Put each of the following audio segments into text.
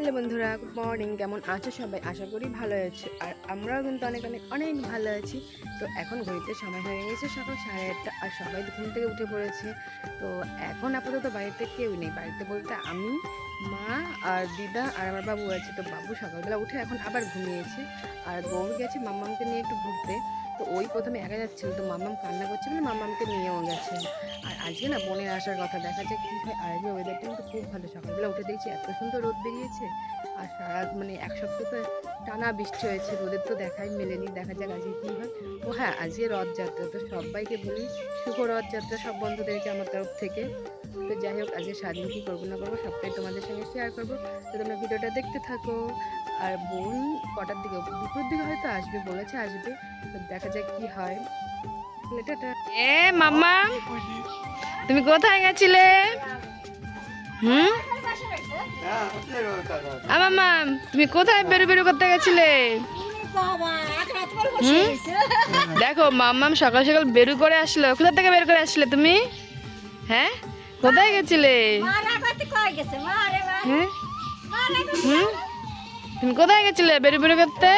Hello বন্ধুরা, good morning. কেমন আছো সবাই? আশা করি ভালো আছো। আর আমরাও কিন্তু অনেক অনেক অনেক ভালো আছি। তো এখন ঘড়িতে সময় হয়ে গেছে সকাল 8:30 আর সবাই ঘুম থেকে উঠে পড়েছে। তো এখন আপাতত বাড়িতে কেউ নেই, বাড়িতে বলতে আমি, মা আর দিদা আর আমার বাবু আছে। তো বাবু সকালবেলা উঠে এখন আবার ঘুমিয়েছে, আর গৌর গেছে মাম্মামকে নিয়ে একটু ঘুরতে। তো ওই প্রথমে একা যাচ্ছিল, তো মাম্মাম কান্না করছে বলে মাম্মামকে নিয়েও গেছে। আর আজকে না বোনের আসার কথা, দেখা যাক কী হয়। আর আজকে ওয়েদারটা কিন্তু খুব ভালো, সকালবেলা উঠে দেখছি এত সুন্দর রোদ বেরিয়েছে। আর সারা এক সপ্তাহ তো টানা বৃষ্টি হয়েছে, রোদের তো দেখাই মেলেনি। দেখা যাক আজকে কী হয়। ও হ্যাঁ, আজকে রথযাত্রা, তো সবাইকে বলি শুভ রথযাত্রা সব বন্ধুদেরকে আমার তরফ থেকে। তো যাই হোক, আজকে সারাদিন কী করবো না করবো সবটাই তোমাদের সঙ্গে শেয়ার করবো, তো তোমরা ভিডিওটা দেখতে থাকো। আর বোন কটার দিকে, দুপুরের দিকে হয়তো আসবে, বলেছে আসবে, তো দেখা যাক কী হয়। এ মাম্মা, তুমি কোথায় গেছিলে? মাম্মা, তুমি কোথায় বেরো বেরো করতে গেছিলে? দেখো মাম্মাম সকাল সকাল বেরু করে আসলো। কোথা থেকে বের করে আসলে তুমি? হ্যাঁ, কোথায় গেছিলে? তুমি কোথায় গেছিলে বেরু বেরু করতে?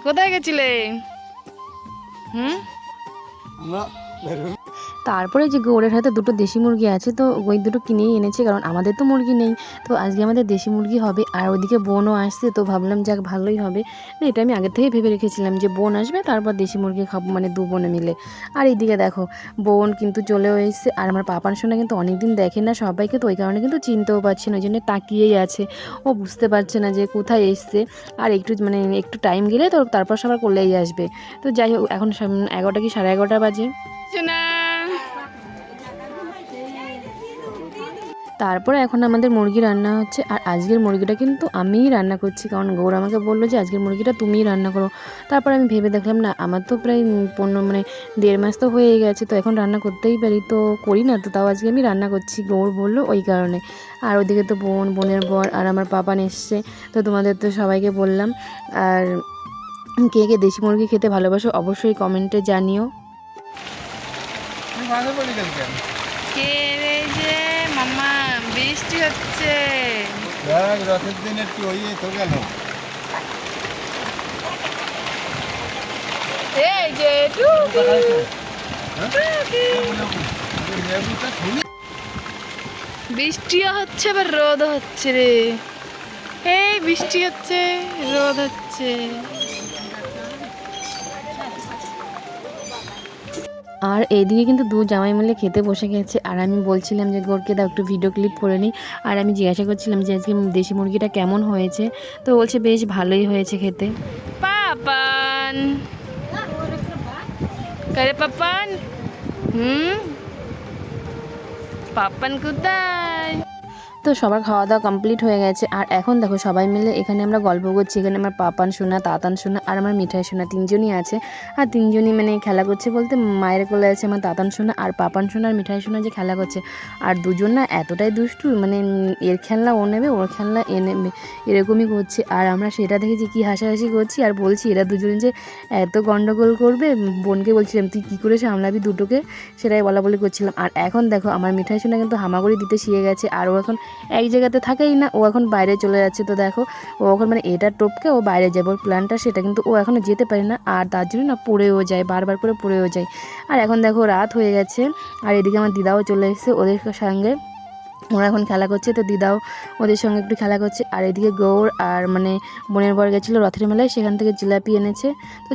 কোথায় গেছিলে? তারপরে যে গৌড়ের হাতে দুটো দেশি মুরগি আছে, তো ওই দুটো কিনেই এনেছে, কারণ আমাদের তো মুরগি নেই। তো আজকে আমাদের দেশি মুরগি হবে। আর ওইদিকে বোনও আসছে, তো ভাবলাম যাক ভালোই হবে। এটা আমি আগে থেকে ভেবে রেখেছিলাম যে বোন আসবে, তারপর দেশি মুরগি খাবো, মানে দু বোনে মিলে। আর এইদিকে দেখো বোন কিন্তু চলেও এসছে। আর আমার পাপান সোনা কিন্তু অনেকদিন দেখে না সবাইকে, তো ওই কারণে কিন্তু চিনতেও পারছে না, ওই জন্য তাকিয়েই আছে। ও বুঝতে পারছে না যে কোথায় এসছে। আর একটু টাইম গেলে তো তারপর সবার কোলেই আসবে। তো যাই হোক, এখন 11টা কি 11:30 বাজে। তারপরে এখন আমাদের মুরগি রান্না হচ্ছে। আর আজকের মুরগিটা কিন্তু আমিই রান্না করছি, কারণ গৌর আমাকে বললো যে আজকের মুরগিটা তুমিই রান্না করো। তারপর আমি ভেবে দেখলাম না, আমার তো প্রায় 1.5 মাস তো হয়ে গেছে, তো এখন রান্না করতেই পারি, তো করি না। তো তাও আজকে আমি রান্না করছি, গৌর বললো ওই কারণে। আর ওইদিকে তো বোনের বর আর আমার পাপান এসছে, তো তোমাদের তো সবাইকে বললাম। আর কে কে দেশি মুরগি খেতে ভালোবাসো অবশ্যই কমেন্টে জানিও। মামা বৃষ্টি হচ্ছে, রথের দিন একটু হইয়ে তো গেল। এই যে বৃষ্টিও হচ্ছে আবার রোদ হচ্ছে রে। এই বৃষ্টি হচ্ছে, রোদ হচ্ছে। আর এইদিকে কিন্তু দু জামাই মিলে খেতে বসে গেছে। আর আমি বলছিলাম যে গোরকে দাও একটু ভিডিও ক্লিপ করে নিই। আর আমি জিজ্ঞাসা করছিলাম যে আজকে দেশি মুরগিটা কেমন হয়েছে, তো বলছে বেশ ভালোই হয়েছে খেতে। পাপান করে পাপান, পাপান কোথায়? তো সবার খাওয়া দাওয়া কমপ্লিট হয়ে গেছে। আর এখন দেখো সবাই মিলে এখানে আমরা গল্প করছি। এখানে আমার পাপান সোনা, তাতান সোনা আর আমার মিঠাই সোনা তিনজনই আছে। আর তিনজনই খেলা করছে, বলতে মায়ের কোলে আছে আমার তাতান সোনা, আর পাপান সোনা আর মিঠাই সোনা যে খেলা করছে। আর দুজন না এতটাই দুষ্টু, এর খেলনা ও নেবে, ওর খেলনা এ নেবে, এরকমই করছে। আর আমরা সেটা দেখেছি কি হাসাহাসি করছি, আর বলছি এরা দুজন যে এত গন্ডগোল করবে। বোনকে বলছিলাম তুই কী করে সামলাবি দুটোকে, সেটাই বলাবলি করছিলাম। আর এখন দেখো আমার মিঠাই সোনা কিন্তু হামাগুড়ি দিতে শিখে গেছে। আর ও এখন এক জায়গাতে থাকেই না, ও এখন বাইরে চলে যাচ্ছে। তো দেখো ও এখন এটা টপকে ও বাইরে যাবে, ওর প্ল্যানটা সেটা, কিন্তু ও এখনও যেতে পারে না। আর তার জন্য না পড়েও যায়, বারবার করে পড়েও যায়। আর এখন দেখো রাত হয়ে গেছে। আর এদিকে আমার দিদাও চলে এসেছে ওদের সঙ্গে, ওরা এখন খেলা করছে। তো দিদাও ওদের সঙ্গে একটু খেলা করছে। আর এদিকে গৌর আর বোনের বর গেছিলো রথের মেলায়, সেখান থেকে জিলাপি এনেছে। তো